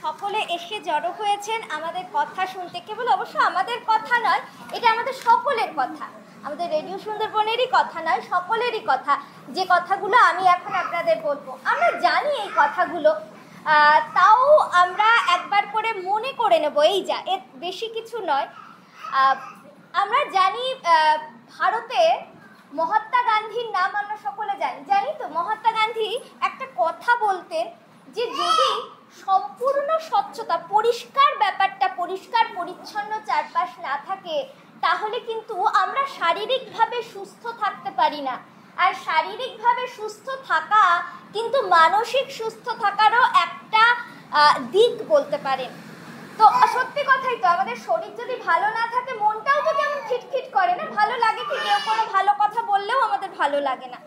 সকলে এসে জড়ো হয়েছেন আমাদের কথা শুনতে। কেবল অবশ্য আমাদের কথা নয়, এটা আমাদের সকলের কথা, আমাদের রেডিও সুন্দরবনেরই কথা নয়, সকলেরই কথা। যে কথাগুলো আমি এখন আপনাদের বলবো, আমরা জানি এই কথাগুলো, তাও আমরা একবার করে মনে করে নেব, এই যা, এর বেশি কিছু নয়। আমরা জানি ভারতে মহাত্মা গান্ধীর নাম আমরা সকলে জানি তো। মহাত্মা গান্ধী একটা কথা বলতেন যে যদি সম্পূর্ণ স্বচ্ছতা, পরিষ্কার ব্যাপারটা, পরিষ্কার পরিচ্ছন্ন চারপাশ না থাকে, তাহলে কিন্তু আমরা শারীরিকভাবে সুস্থ থাকতে পারি না। আর শারীরিকভাবে সুস্থ থাকা কিন্তু মানসিক সুস্থ থাকারও একটা দিক বলতে পারেন। তো সত্যি কথাই তো, আমাদের শরীর যদি ভালো না থাকে, মনটাও তো কেমন খিটখিট করে না, ভালো লাগে কি? কেউ কোনো ভালো কথা বললেও আমাদের ভালো লাগে না।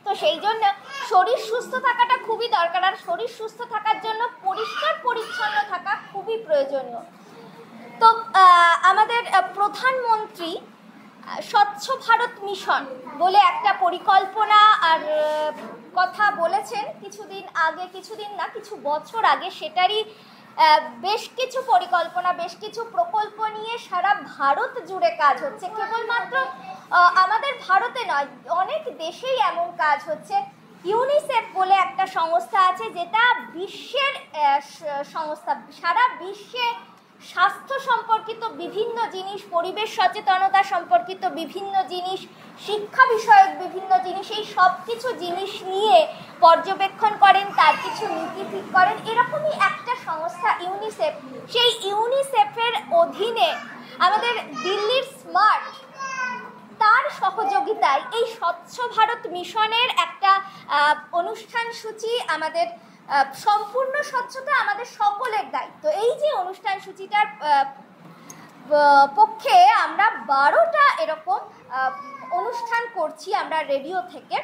তো সেই জন্য শরীর সুস্থ থাকাটা খুবই দরকার, আর শরীর সুস্থ থাকার জন্য পরিষ্কার পরিচ্ছন্ন থাকা খুবই প্রয়োজনীয়। তো আমাদের প্রধানমন্ত্রী স্বচ্ছ ভারত মিশন বলে একটা পরিকল্পনা আর কথা বলেছেন কিছুদিন আগে, কিছু বছর আগে। সেটারই বেশ কিছু পরিকল্পনা, বেশ কিছু প্রকল্প নিয়ে সারা ভারত জুড়ে কাজ হচ্ছে। কেবলমাত্র আমাদের ভারতে নয়, অনেক দেশেই এমন কাজ হচ্ছে। ইউনিসেফ বলে একটা সংস্থা আছে, যেটা বিশ্বের সংস্থা, সারা বিশ্বে স্বাস্থ্য সম্পর্কিত বিভিন্ন জিনিস, পরিবেশ সচেতনতা সম্পর্কিত বিভিন্ন জিনিস, শিক্ষা বিষয়ক বিভিন্ন জিনিস, এই সব কিছু জিনিস নিয়ে পর্যবেক্ষণ করেন, তার কিছু নীতি ঠিক করেন। এরকমই একটা সংস্থা ইউনিসেফ। সেই ইউনিসেফের অধীনে আমাদের দিল্লির স্মার্ট, তার সহযোগিতায় এই স্বচ্ছ ভারত মিশনের একটা অনুষ্ঠান সূচি, আমাদের সম্পূর্ণ স্বচ্ছতা আমাদের সকলের দায়িত্ব। এই যে অনুষ্ঠান সূচিটার পক্ষে আমরা 12টা এরকম অনুষ্ঠান করছি আমরা রেডিও থেকে,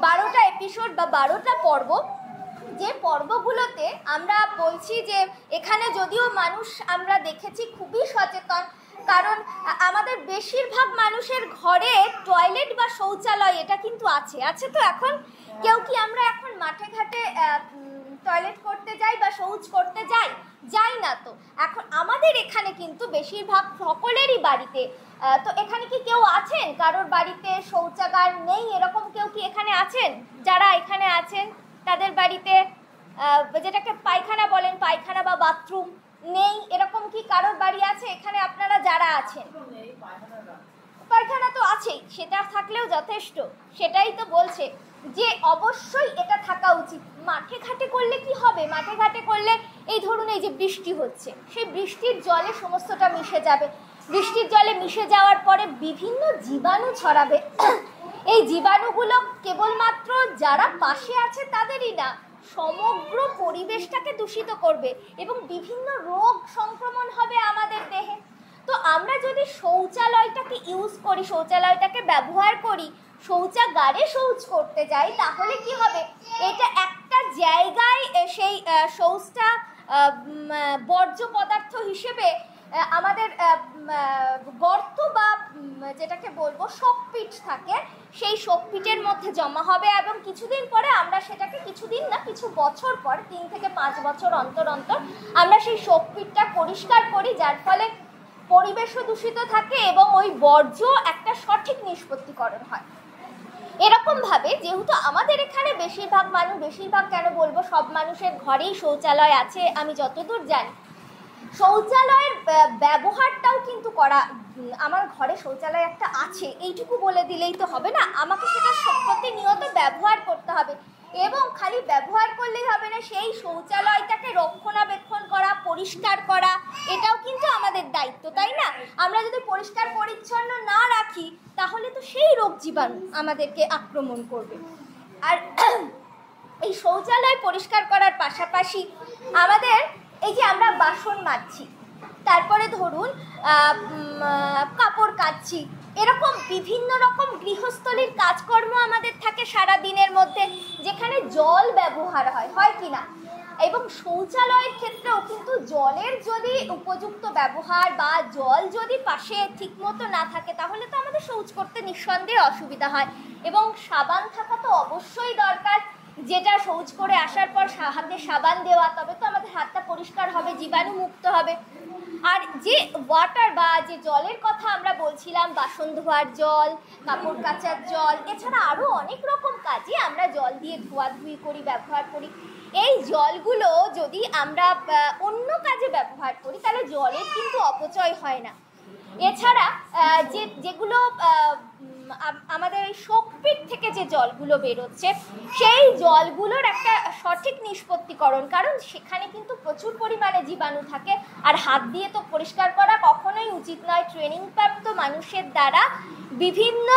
12টা এপিসোড বা 12টা পর্ব। যে পর্বগুলোতে আমরা বলছি যে এখানে যদিও মানুষ আমরা দেখেছি খুবই সচেতন, কারণ আমাদের বেশিরভাগ মানুষের ঘরে টয়লেট বা শৌচালয় এটা কিন্তু আছে তো। এখন কেউ কি আমরা এখন মাঠে ঘাটে টয়লেট করতে যাই বা শৌচ করতে যাই না তো। এখন আমাদের এখানে কিন্তু বেশিরভাগ সকলেরই বাড়িতে, তো এখানে কি কেউ আছেন কারোর বাড়িতে শৌচাগার নেই, এরকম কেউ কি এখানে আছেন? যারা এখানে আছেন তাদের বাড়িতে যেটাকে পায়খানা বলেন, পায়খানা বা বাথরুম নেই, এরকম কি কারোর বাড়ি আছে এখানে? আপনারা যারা আছেন, পায়খানা তো আছেই, সেটা থাকলেও যথেষ্ট। সেটাই তো বলছে যে অবশ্যই এটা থাকা উচিত। মাঠে ঘাটে করলে কি হবে? মাঠে ঘাটে করলে এই ধরুন এই যে বৃষ্টি হচ্ছে, সেই বৃষ্টির জলে সমস্তটা মিশে যাবে। বৃষ্টির জলে মিশে যাওয়ার পরে বিভিন্ন জীবাণু ছড়াবে। এই জীবাণুগুলো কেবলমাত্র যারা পাশে আছে তাদেরই না, সমগ্র পরিবেশটাকে দূষিত করবে এবং বিভিন্ন রোগ সংক্রমণ হবে আমাদের দেহে। তো আমরা যদি শৌচালয়টাকে ইউজ করি, শৌচালয়টাকে ব্যবহার করি, শৌচাগারে শৌচ করতে যাই, তাহলে কি হবে? এটা একটা জায়গায় সেই শৌচটা বর্জ্য পদার্থ হিসেবে আমাদের গর্ত বা যেটাকে বলবো শোকপিট থাকে, সেই শোকপিটের মধ্যে জমা হবে এবং কিছুদিন পরে আমরা সেটাকে, কিছুদিন না কিছু বছর পর, 3 থেকে 5 বছর অন্তর আমরা সেই শোকপিটটা পরিষ্কার করি, যার ফলে পরিবেশও দূষিত থাকে এবং ওই বর্জ্য একটা সঠিক নিষ্পত্তিকরণ হয়। এরকমভাবে যেহেতু আমাদের এখানে বেশিরভাগ কেন বলবো, সব মানুষের ঘরেই শৌচালয় আছে, আমি যতদূর জানি শৌচালয়ের ব্যবহারটাও কিন্তু করা, আমার ঘরে শৌচালয় একটা আছে এইটুকু বলে দিলেই তো হবে না, আমাকে সেটা প্রতিনিয়ত ব্যবহার করতে হবে। এবং খালি ব্যবহার করলেই হবে না, সেই শৌচালয়টাকে রক্ষণাবেক্ষণ করা, পরিষ্কার করা, এটাও কিন্তু আমাদের দায়িত্ব, তাই না? আমরা যদি পরিষ্কার পরিচ্ছন্ন না রাখি, তাহলে তো সেই রোগ জীবাণু আমাদেরকে আক্রমণ করবে। আর এই শৌচালয় পরিষ্কার করার পাশাপাশি আমাদের এই যে আমরা বাসন মাজছি, তারপরে ধরুন কাপড় কাচ্ছি, এরকম বিভিন্ন রকম গৃহস্থলীর কাজকর্ম আমাদের থাকে সারা দিনের মধ্যে, যেখানে জল ব্যবহার হয় কি না? এবং শৌচালয়ের ক্ষেত্রেও কিন্তু জলের যদি উপযুক্ত ব্যবহার বা জল যদি পাশে ঠিকমতো না থাকে, তাহলে তো আমাদের শৌচ করতে নিঃসন্দেহে অসুবিধা হয়। এবং সাবান থাকা তো অবশ্যই দরকার। যেটা শৌচ করে আসার পর হাতে সাবান দেওয়া, তবে তো আমাদের হাতটা পরিষ্কার হবে, জীবাণু মুক্ত হবে। আর যে ওয়াটার বা যে জলের কথা আমরা বলছিলাম, বাসন ধোয়ার জল, কাপড় কাচার জল, এছাড়া আরও অনেক রকম কাজে আমরা জল দিয়ে ধোয়াধুয়ি করি, ব্যবহার করি। এই জলগুলো যদি আমরা অন্য কাজে ব্যবহার করি তাহলে জলের কিন্তু অপচয় হয় না। এছাড়া যেগুলো আমাদের এই শোকপিট থেকে যে জলগুলো বেরোচ্ছে, সেই জলগুলোর একটা সঠিক নিষ্পত্তিকরণ, কারণ সেখানে কিন্তু প্রচুর পরিমাণে জীবাণু থাকে, আর হাত দিয়ে তো পরিষ্কার করা কখনোই উচিত নয়। ট্রেনিংপ্রাপ্ত মানুষের দ্বারা বিভিন্ন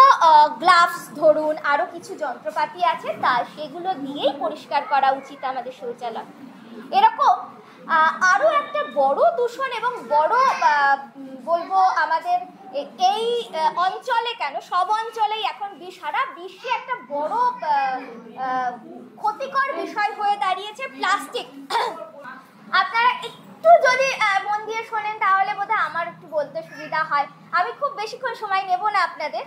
গ্লাভস ধরুন, আরও কিছু যন্ত্রপাতি আছে, তা সেগুলো দিয়েই পরিষ্কার করা উচিত আমাদের শৌচালয়। এরকম আরও একটা বড় দূষণ এবং বড় বলবো আমাদের এই অঞ্চলে কেন, সব অঞ্চলেই এখন সারা বিশ্বে একটা বড় ক্ষতিকর বিষয় হয়ে দাঁড়িয়েছে প্লাস্টিক। আপনারা একটু যদি মন দিয়ে শোনেন তাহলে বোধহয় আমার একটু বলতে সুবিধা হয়। আমি খুব বেশিক্ষণ সময় নেব না আপনাদের।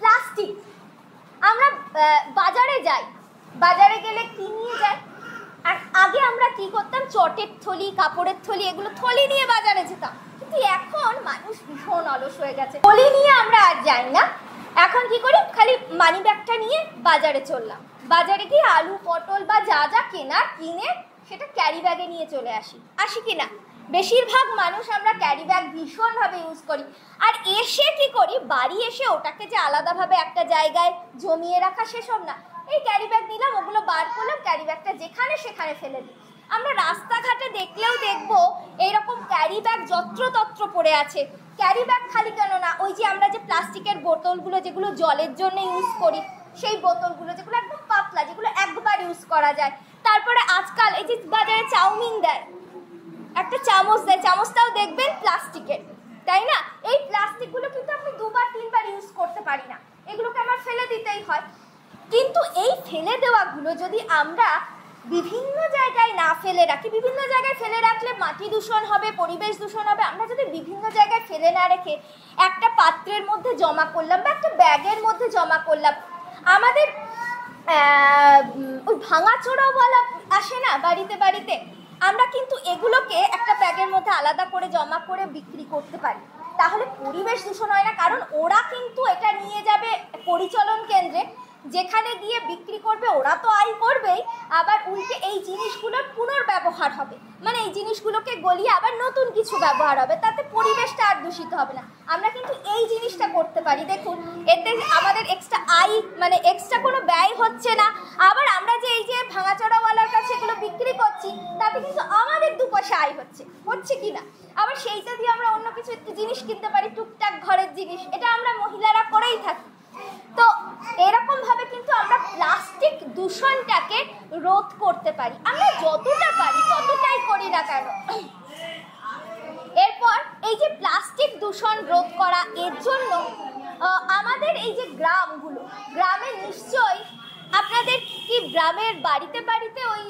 প্লাস্টিক, আমরা বাজারে যাই, বাজারে গেলে কি নিয়ে যাই? আর আগে আমরা কি করতাম, চটের থলি, কাপড়ের থলি, এগুলো থলি নিয়ে বাজারে যেতাম। কিন্তু এখন মানুষ ভীষণ অলস হয়ে গেছে, থলি নিয়ে আমরা আর যাই না। এখন কি করি, খালি মানি ব্যাগটা নিয়ে বাজারে চললাম, বাজারে গিয়ে আলু পটল বা যা যা কেনার কিনে সেটা ক্যারি ব্যাগে নিয়ে চলে আসি কিনা? বেশিরভাগ মানুষ আমরা ক্যারি ব্যাগ ভীষণভাবে ইউজ করি। আর এসে কি করি, বাড়ি এসে ওটাকে যে আলাদাভাবে একটা জায়গায় জমিয়ে রাখা সেসব না, এই ক্যারি ব্যাগ নিলাম, ওগুলো বার করলাম, ক্যারি ব্যাগটা যেখানে সেখানে ফেলে দিই। আমরা রাস্তাঘাটে দেখলেও দেখবো এইরকম ক্যারি ব্যাগ যত্রতত্র পড়ে আছে। ক্যারি ব্যাগ খালি কেন না, ওই যে আমরা যে প্লাস্টিকের বোতলগুলো যেগুলো জলের জন্য ইউজ করি, সেই বোতলগুলো যেগুলো একদম পাতলা, যেগুলো একবার ইউজ করা যায়। তারপরে আজকাল এই যে বাজারে চাউমিন দেয়, একটা চামচ দেয়, চামচটাও দেখবেন প্লাস্টিকের, তাই না? এই প্লাস্টিকগুলো কিন্তু আপনি দুবার তিনবার ইউজ করতে পারি না, এগুলোকে আমার ফেলে দিতেই হয়। কিন্তু এই ফেলে দেওয়াগুলো যদি আমরা বিভিন্ন জায়গায় না ফেলে রাখি, বিভিন্ন জায়গায় ফেলে রাখলে মাটি দূষণ হবে, পরিবেশ দূষণ হবে। আমরা যদি বিভিন্ন জায়গায় ফেলে না রেখে একটা পাত্রের মধ্যে জমা করলাম বা একটা ব্যাগের মধ্যে জমা করলাম, আমাদের ওই ভাঙাচোরাওয়ালা আসে না বাড়িতে বাড়িতে, আমরা কিন্তু এগুলোকে একটা ব্যাগের মধ্যে আলাদা করে জমা করে বিক্রি করতে পারি, তাহলে পরিবেশ দূষণ হয় না। কারণ ওরা কিন্তু এটা নিয়ে যাবে পরিচালন কেন্দ্রে, যেখানে গিয়ে বিক্রি করবে, ওরা তো আয় করবেই, আবার উল্টে এই জিনিসগুলোর পুনর্ব্যবহার হবে, মানে এই জিনিসগুলোকে গলিয়ে আবার নতুন কিছু ব্যবহার হবে, তাতে পরিবেশটা আর দূষিত হবে না। আমরা কিন্তু এই জিনিসটা করতে পারি। দেখুন, এতে আমাদের এক্সট্রা আয়, মানে এক্সট্রা কোনো ব্যয় হচ্ছে না। আবার আমরা যে এই যে ভাঙাচোরাওয়ালার কাছে এগুলো বিক্রি করছি, তাতে কিন্তু আমাদের 2 পয়সা আয় হচ্ছে কি না? আবার সেইটা দিয়ে আমরা অন্য কিছু একটু জিনিস কিনতে পারি, টুকটাক ঘরের জিনিস, এটা আমরা মহিলারা করেই থাকি। তো এরকম ভাবে কিন্তু আমরা প্লাস্টিক দূষণটাকে রোধ করতে পারি, আমরা যতটা পারি ততটাই করি না কেন। এরপর এই যে প্লাস্টিক দূষণ রোধ করা, এর জন্য আমাদের এই যে গ্রামগুলো, গ্রামে নিশ্চয়ই আপনাদের কি গ্রামের বাড়িতে বাড়িতে ওই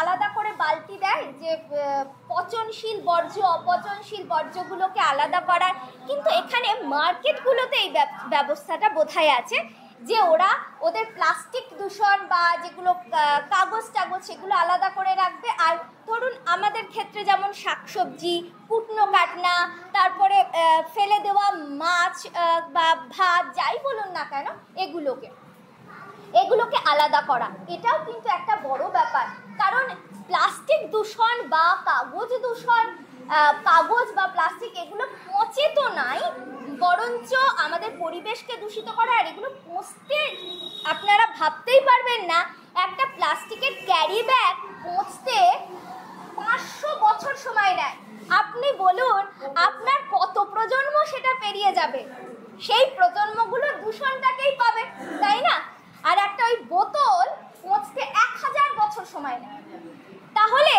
আলাদা করে বালতি দেয় যে পচনশীল বর্জ্য অপচনশীল বর্জ্যগুলোকে আলাদা করার? কিন্তু এখানে মার্কেটগুলোতে এই ব্যবস্থাটা বোধহয় আছে, যে ওরা ওদের প্লাস্টিক দূষণ বা যেগুলো কাগজ টাগজ সেগুলো আলাদা করে রাখবে। আর ধরুন আমাদের ক্ষেত্রে যেমন শাকসবজি, কুটনো কাটনা, তারপরে ফেলে দেওয়া মাছ বা ভাত যাই বলুন না কেন, এগুলোকে আলাদা করা, এটাও কিন্তু একটা বড় ব্যাপার। কারণ প্লাস্টিক দূষণ বা কাগজ দূষণ, কাগজ বা প্লাস্টিক এগুলো পচে তো নাই, বরঞ্চ আমাদের পরিবেশকে দূষিত করে। আর এগুলো পচতে আপনারা ভাবতেই পারবেন না, একটা প্লাস্টিকের ক্যারি ব্যাগ পচতে 500 বছর সময় নেয়। আপনি বলুন আপনার কত প্রজন্ম সেটা পেরিয়ে যাবে, সেই প্রজন্মগুলো দূষণটাকেই পাবে, তাই না? আর একটা ওই বোতল পচতে 1000 বছর সময় নেয়, তাহলে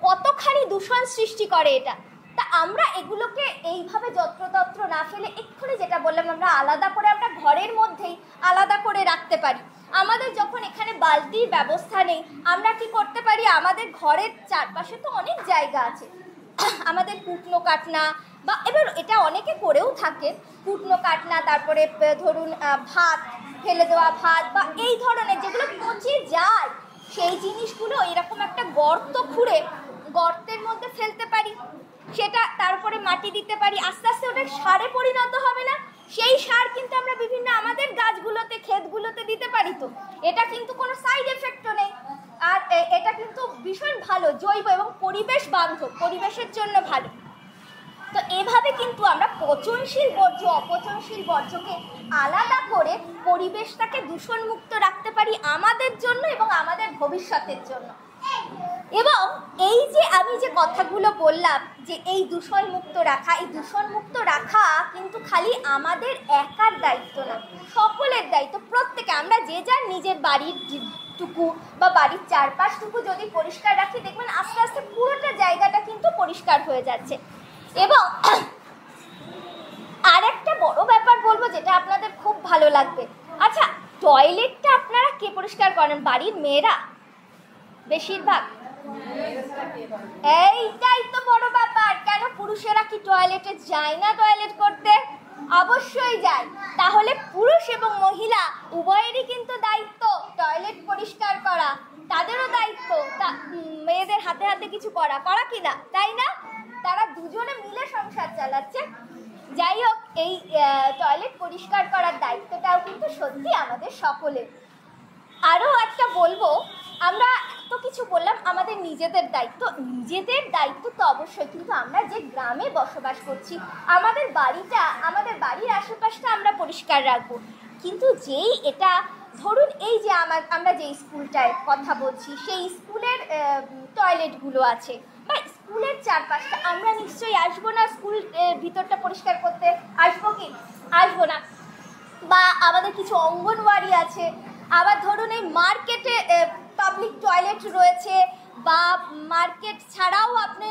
কতখানি দূষণ সৃষ্টি করে এটা। তা আমরা এগুলোকে এইভাবে যত্রতত্র না ফেলে এক্ষুনি যেটা বললাম, আমরা আলাদা করে আমরা ঘরের মধ্যেই আলাদা করে রাখতে পারি। আমাদের যখন এখানে বালতির ব্যবস্থা নেই, আমরা কি করতে পারি, আমাদের ঘরের চারপাশে তো অনেক জায়গা আছে, আমাদের কুটনো কাটনা বা এবার এটা অনেকে করেও থাকেন, কুটনো কাটনা, তারপরে ধরুন ভাত ফেলে দেওয়া ভাত বা এই ধরনের যেগুলো পচে যায় সেই জিনিসগুলো এরকম একটা গর্ত খুঁড়ে গর্তের মধ্যে ফেলতে পারি, সেটা তারপরে মাটি দিতে পারি, আস্তে আস্তে ওটা সারে পরিণত হবে না? সেই সার কিন্তু আমরা বিভিন্ন আমাদের গাছগুলোতে ক্ষেতগুলোতে দিতে পারি। তো এটা কিন্তু কোনো সাইড এফেক্টও নেই, আর এটা কিন্তু ভীষণ ভালো, জৈব এবং পরিবেশ বান্ধব, পরিবেশের জন্য ভালো। তো এভাবে কিন্তু আমরা পচনশীল বর্জ্য অপচনশীল বর্জ্যকে আলাদা করে পরিবেশটাকে দূষণমুক্ত রাখতে পারি আমাদের জন্য এবং আমাদের ভবিষ্যতের জন্য। এবং এই যে আমি যে কথাগুলো বললাম যে এই দূষণমুক্ত রাখা, এই দূষণমুক্ত রাখা কিন্তু খালি আমাদের একার দায়িত্ব না, সকলের দায়িত্ব। প্রত্যেকে আমরা যে যার নিজের বাড়ির টুকু বা বাড়ির চারপাশটুকু যদি পরিষ্কার রাখি, দেখবেন আস্তে আস্তে পুরোটা জায়গাটা কিন্তু পরিষ্কার হয়ে যাচ্ছে। এবং আর একটা বড় ব্যাপার বলবো যেটা আপনাদের খুব ভালো লাগবে। আচ্ছা, টয়লেটটা আপনারা কে পরিষ্কার করেন? বাড়ির মেয়েরা বেশিরভাগ। এইটাই তো বড় ব্যাপার। কেন পুরুষেরা কি টয়লেটে যায় না টয়লেট করতে? অবশ্যই যায়। তাহলে পুরুষ এবং মহিলা উভয়েরই কিন্তু দায়িত্ব টয়লেট পরিষ্কার করা, তাদেরও দায়িত্ব মেয়েদের হাতে হাতে কিছু করা কি না, তাই না? তারা দুজনে মিলে সংসার চালাচ্ছে। যাই হোক, এই টয়লেট পরিষ্কার করার দায়িত্বটাও কিন্তু সত্যি আমাদের সকলের। আরও একটা বলবো, আমরা তো কিছু বললাম আমাদের নিজেদের দায়িত্ব, নিজেদের দায়িত্ব তো অবশ্যই, কিন্তু আমরা যে গ্রামে বসবাস করছি আমাদের বাড়িটা, আমাদের বাড়ির আশেপাশটা আমরা পরিষ্কার রাখবো। কিন্তু যেই এটা ধরুন এই যে আমরা যে স্কুলটায় কথা বলছি সেই স্কুলের টয়লেটগুলো আছে বা স্কুলের চারপাশটা, আমরা নিশ্চয়ই আসবো না স্কুল ভিতরটা পরিষ্কার করতে? আসবো কি? আসবো না। বা আমাদের কিছু অঙ্গনওয়াড়ি আছে, আবার ধরুন এই মার্কেটে পাবলিক টয়লেট রয়েছে, বা মার্কেট ছাড়াও আপনি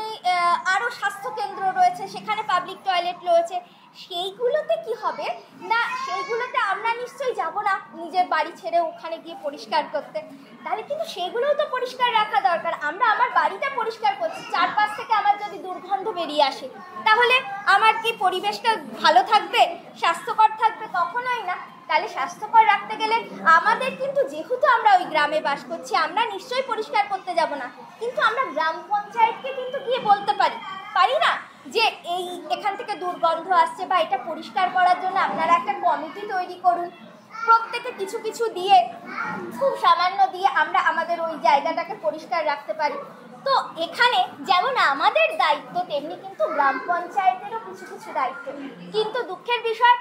আরও স্বাস্থ্যকেন্দ্র রয়েছে, সেখানে পাবলিক টয়লেট রয়েছে। সেইগুলোতে কি হবে না, সেইগুলোতে আমরা নিশ্চয়ই যাব না নিজের বাড়ি ছেড়ে ওখানে গিয়ে পরিষ্কার করতে। তাহলে কিন্তু সেগুলোও তো পরিষ্কার রাখা দরকার। আমরা আমার বাড়িটা পরিষ্কার করছি, চারপাশ থেকে আমার যদি দুর্গন্ধ বেরিয়ে আসে তাহলে আমার কি পরিবেশটা ভালো থাকবে, স্বাস্থ্যকর থাকবে? কখনোই না। তাহলে স্বাস্থ্যকর রাখতে গেলে আমাদের কিন্তু, যেহেতু আমরা ওই গ্রামে বাস করছি, আমরা নিশ্চয়ই পরিষ্কার করতে যাব না, কিন্তু আমরা গ্রাম পঞ্চায়েতকে কিন্তু গিয়ে বলতে পারি না যে এখান থেকে দুর্গন্ধ আসছে বা এটা পরিষ্কার করার জন্য আপনারা একটা কমিটি তৈরি করুন। প্রত্যেকে কিছু কিছু দিয়ে, খুব সামান্য দিয়ে আমরা আমাদের ওই জায়গাটাকে পরিষ্কার রাখতে পারি। তো এখানে যেমন আমাদের দায়িত্ব, তেমনি কিন্তু গ্রাম পঞ্চায়েতেরও কিছু কিছু দায়িত্ব। কিন্তু দুঃখের বিষয়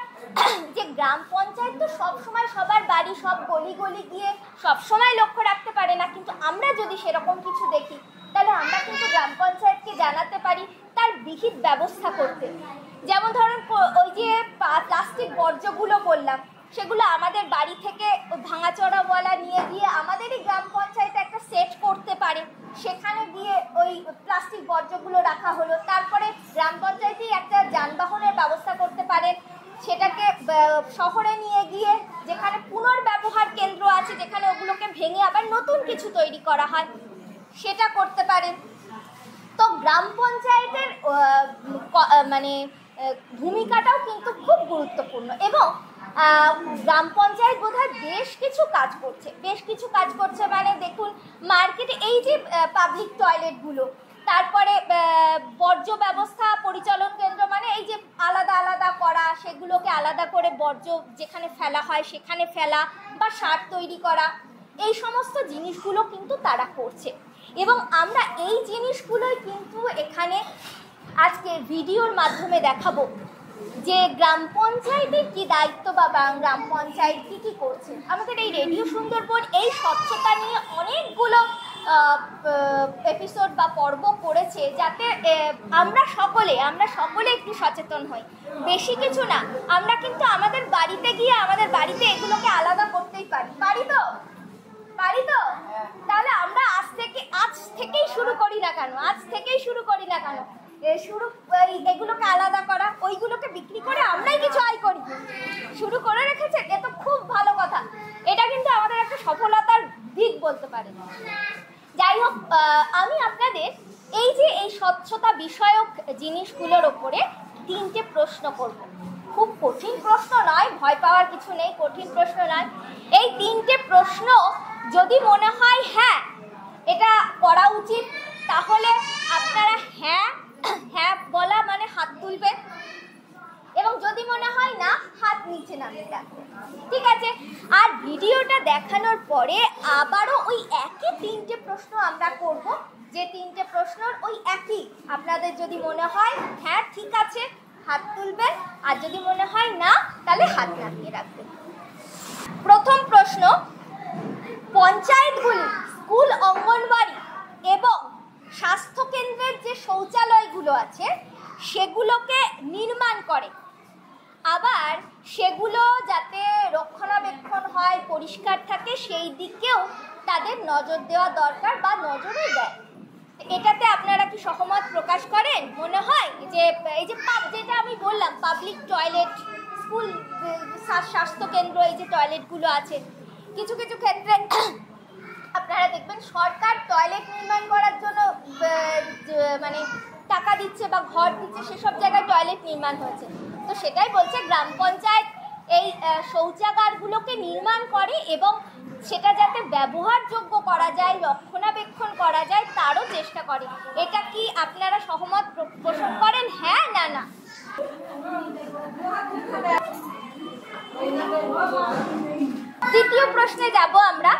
যে গ্রাম পঞ্চায়েত তো সবসময় সবার বাড়ি, সব গলি গলি গিয়ে সবসময় লক্ষ্য রাখতে পারে না। কিন্তু আমরা যদি সেরকম কিছু দেখি তাহলে আমরা কিন্তু গ্রাম পঞ্চায়েতকে জানাতে পারি তার বিহিত ব্যবস্থা করতে। যেমন ধরুন ওই যে প্লাস্টিক বর্জ্যগুলো বললাম, সেগুলো আমাদের বাড়ি থেকে ভাঙাচোরাওয়ালা নিয়ে গিয়ে আমাদেরই গ্রাম পঞ্চায়েতে একটা সেট করতে পারে, সেখানে গিয়ে ওই প্লাস্টিক বর্জ্যগুলো রাখা হলো। তারপরে গ্রাম পঞ্চায়েতেই একটা যানবাহনের ব্যবস্থা করতে পারে, সেটাকে শহরে নিয়ে গিয়ে যেখানে পুনর্ব্যবহার কেন্দ্র আছে, যেখানে ওগুলোকে ভেঙে আবার নতুন কিছু তৈরি করা হয়, সেটা করতে পারেন। তো গ্রাম পঞ্চায়েতের মানে ভূমিকাটাও কিন্তু খুব গুরুত্বপূর্ণ। এবং গ্রাম পঞ্চায়েত বোধহয় বেশ কিছু কাজ করছে, মানে দেখুন মার্কেটে এই যে পাবলিক টয়লেটগুলো, তারপরে বর্জ্য ব্যবস্থা পরিচালন কেন্দ্র, মানে এই যে আলাদা আলাদা করা, সেগুলোকে আলাদা করে বর্জ্য যেখানে ফেলা হয় সেখানে ফেলা, বা সার তৈরি করা, এই সমস্ত জিনিসগুলো কিন্তু তারা করছে। এবং আমরা এই জিনিসগুলোই কিন্তু এখানে আজকে ভিডিওর মাধ্যমে দেখাবো যে গ্রাম পঞ্চায়েতের কী দায়িত্ব বা গ্রাম পঞ্চায়েত কী কী করছে। আমাদের এই রেডিও সুন্দরবন এই স্বচ্ছতা নিয়ে অনেকগুলো এপিসোড বা পর্ব করেছে, যাতে আমরা সকলে একটু সচেতন হই। বেশি কিছু না, আমরা কিন্তু আমাদের বাড়িতে গিয়ে আমাদের বাড়িতে এগুলোকে আলাদা করতেই পারি তো? তাহলে আমরা আজ থেকেই শুরু করি না কেন, এগুলোকে আলাদা করা, ওইগুলোকে বিক্রি করে আমরাই কিছু আয় করি, শুরু করে রেখেছেন। এ তো খুব ভালো কথা, এটা কিন্তু আমাদের একটা সফলতার দিক বলতে পারেন। যাই হোক, আমি আপনাদের এই যে এই স্বচ্ছতা বিষয়ক জিনিসগুলোর ওপরে 3টে প্রশ্ন করব। খুব কঠিন প্রশ্ন নয়, ভয় পাওয়ার কিছু নেই, কঠিন প্রশ্ন নয়। এই 3টে প্রশ্ন যদি মনে হয় হ্যাঁ এটা করা উচিত, তাহলে আপনারা হ্যাঁ হ্যাঁ বলা মানে হাত তুলবে, এবং যদি মনে হয় না হাত নিচে নামিয়ে রাখবে। ঠিক আছে? আর ভিডিওটা দেখানোর পরে আবারও ওই একই 3টে প্রশ্ন আমরা করব, যে 3টে প্রশ্নর ওই একই। আপনাদের যদি মনে হয় হ্যাঁ ঠিক আছে হাত তুলবেন, আর যদি মনে হয় না তাহলে হাত নামিয়ে রাখবেন। প্রথম প্রশ্ন, পঞ্চায়েতগুলি স্কুল, অঙ্গনবাড়ি এবং স্বাস্থ্যকেন্দ্রের যে শৌচালয়গুলো আছে সেগুলোকে নির্মাণ করে, আবার সেগুলো যাতে রক্ষণাবেক্ষণ হয়, পরিষ্কার থাকে, সেই দিকেও তাদের নজর দেওয়া দরকার বা নজরও দেয়। এটাতে আপনারা কি সহমত প্রকাশ করেন? মনে হয় যে এই যে যেটা আমি বললাম পাবলিক টয়লেট, স্কুল, স্বাস্থ্যকেন্দ্র, এই যে টয়লেটগুলো আছে, কিছু কিছু ক্ষেত্রে আপনারা দেখবেন সরকার টয়লেট নির্মাণ করার জন্য মানে টাকা দিচ্ছে বা ঘর দিচ্ছে, সেসব জায়গায় টয়লেট নির্মাণ হয়েছে। তো সেটাই বলছে গ্রাম পঞ্চায়েত এই শৌচাগারগুলোকে নির্মাণ করে এবং সেটা যাতে ব্যবহারযোগ্য করা যায়, রক্ষণাবেক্ষণ করা যায়, তারও চেষ্টা করে। এটা কি আপনারা সহমত পোষণ করেন? হ্যাঁ না না? দ্বিতীয় প্রশ্নে যাব আমরা।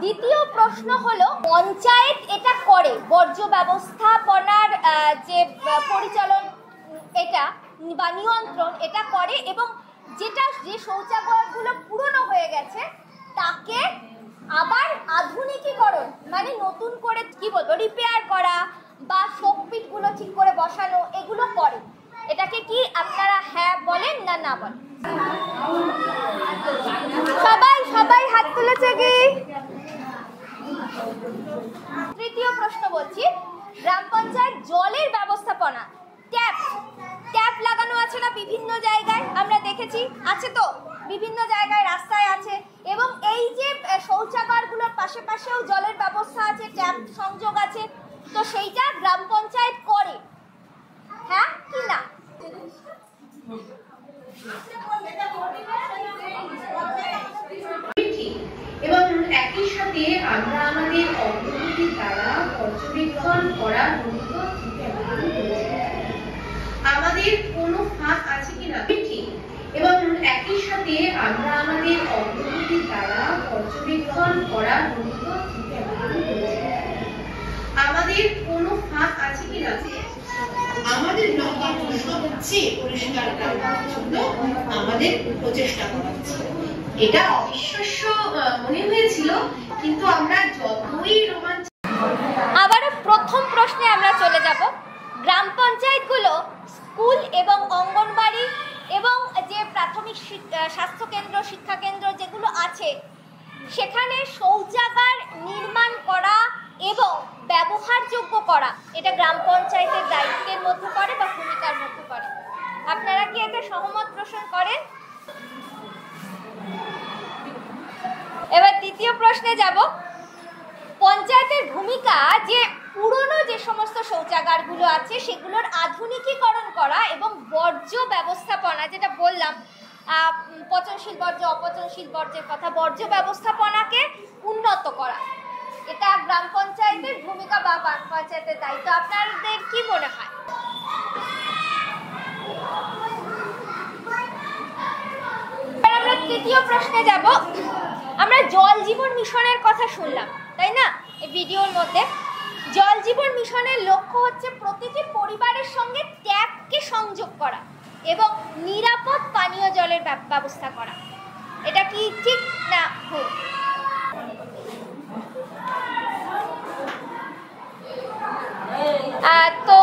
দ্বিতীয় প্রশ্ন হলো, পঞ্চায়েত এটা করে বর্জ্য ব্যবস্থাপনার যে পরিচালন এটা বা নিয়ন্ত্রণ এটা করে, এবং যে শৌচাগারগুলো পুরনো হয়ে গেছে তাকে আবার আধুনিকীকরণ মানে নতুন করে কি বলবো রিপেয়ার করা বা শোকপিটগুলো ঠিক করে বসানো, এগুলো করে। এটাকে কি আপনারা হ্যাঁ বলেন না না বলেন? সবাই সবাই হাত তুলেছে কি? তৃতীয় প্রশ্ন বলছি, গ্রাম পঞ্চায়েত জলের ব্যবস্থাপনা, ট্যাপ লাগানো আছে না বিভিন্ন জায়গায়, আমরা দেখেছি আছে তো, বিভিন্ন জায়গায় রাস্তায় আছে, এবং এই যে শৌচাগারগুলোর পাশে পাশেও জলের ব্যবস্থা আছে, ট্যাপ সংযোগ আছে, তো সেইটা গ্রাম পঞ্চায়েত করে, হ্যাঁ কি না? এবং একই সাথে আমরা আমাদের অগ্রগতি দ্বারা পর্যবেক্ষণ করা আমাদের কোনো ফাঁক আছে কিনা ঠিক, এবং একই সাথে আমরা আমাদের অগ্রগতি দ্বারা পর্যবেক্ষণ করা আমাদের কোনো ফাঁক আছে কিনা। আমাদের লক্ষ্য সবচেয়ে পরিষ্কার করার জন্য আমাদের প্রচেষ্টা করা উচিত। এটা অবিশ্বাস্য মনে হয়েছিল, কিন্তু আমরা যতই রোমাঞ্চ। আবারও প্রথম প্রশ্নে আমরা চলে যাব। গ্রাম পঞ্চায়েতগুলো স্কুল এবং অঙ্গনবাড়ি এবং যে প্রাথমিক স্বাস্থ্যকেন্দ্র, শিক্ষাকেন্দ্র যেগুলো আছে সেখানে শৌচাগার নির্মাণ করা এবং ব্যবহারযোগ্য করা, এটা গ্রাম পঞ্চায়েতের দায়িত্বের মধ্যে পড়ে বা ভূমিকার মধ্যে পড়ে। আপনারা কি এতে সহমত পোষণ করেন? এবার দ্বিতীয় প্রশ্নে যাব। পঞ্চায়েতের ভূমিকা যে পুরনো যে সমস্ত শৌচাগারগুলো আছে সেগুলোর আধুনিকীকরণ করা এবং বর্জ্য ব্যবস্থাপনা, যেটা বললাম পচনশীল বর্জ্য, অপচনশীল বর্জ্যের কথা, বর্জ্য ব্যবস্থাপনাকে উন্নত করা, এটা গ্রাম পঞ্চায়েতের ভূমিকা বা গ্রাম পঞ্চায়েতের দায়িত্ব। আপনাদের কি মনে হয়? আমরা তৃতীয় প্রশ্নে যাব। আমরা জল জীবন মিশনের কথা শুনলাম, তাই না? এই ভিডিওর মধ্যে জল জীবন মিশনের লক্ষ্য হচ্ছে প্রতিটি পরিবারের সঙ্গে ট্যাপকে সংযোগ করা এবং নিরাপদ পানীয় জলের ব্যবস্থা করা। এটা কি ঠিক না ভুল? তো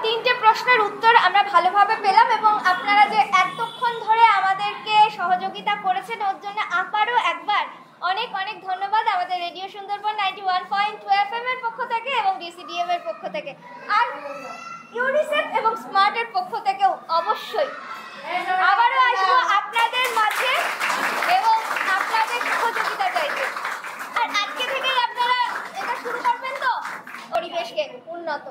তিনটে প্রশ্নের উত্তর আমরা ভালোভাবে পেলাম, এবং আপনারা যে এতক্ষণ ধরে আমাদেরকে সহযোগিতা করেছেন ওর জন্য আবারও একবার অনেক অনেক ধন্যবাদ আমাদের রেডিও সুন্দরবন 91.2 FM এর পক্ষ থেকে এবং DCDM এর পক্ষ থেকে, আর ইউনিসেফ এবং স্মার্টের পক্ষ থেকেও অবশ্যই আবারও আসবো আপনাদের মাঝে এবং আপনাদের সহযোগিতা চাইতে। আর আজকে থেকেই আপনারা এটা শুরু করবেন তো পরিবেশকে উন্নত।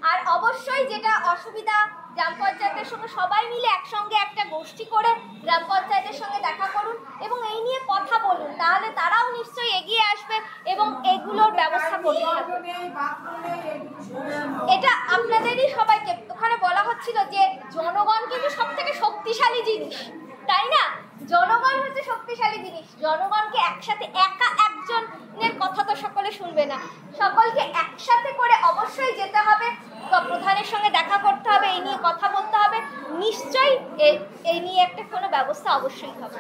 আর অবশ্যই যেটা অসুবিধা, গ্রাম পঞ্চায়েতের সঙ্গে সবাই মিলে একসঙ্গে একটা গোষ্ঠী করে গ্রাম পঞ্চায়েতের সঙ্গে দেখা করুন এবং এই নিয়ে কথা বলুন, তাহলে তারাও নিশ্চয়ই এগিয়ে আসবে এবং এগুলোর ব্যবস্থা করতে হবে। এটা আপনাদেরই সবাইকে ওখানে বলা হচ্ছিল যে জনগণ কিন্তু সব থেকে শক্তিশালী জিনিস, তাই না? জনগণ হচ্ছে শক্তিশালী জিনিস। জনগণকে একসাথে, একা একজনের কথা তো সকলে শুনবে না, সকলকে একসাথে করে অবশ্যই যেতে হবে, প্রধানের সঙ্গে দেখা করতে হবে, এই নিয়ে কথা বলতে হবে, নিশ্চয়ই এই নিয়ে একটা কোনো ব্যবস্থা অবশ্যই হবে।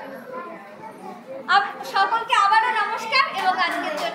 সকলকে আবারও নমস্কার এবং আজকের জন্য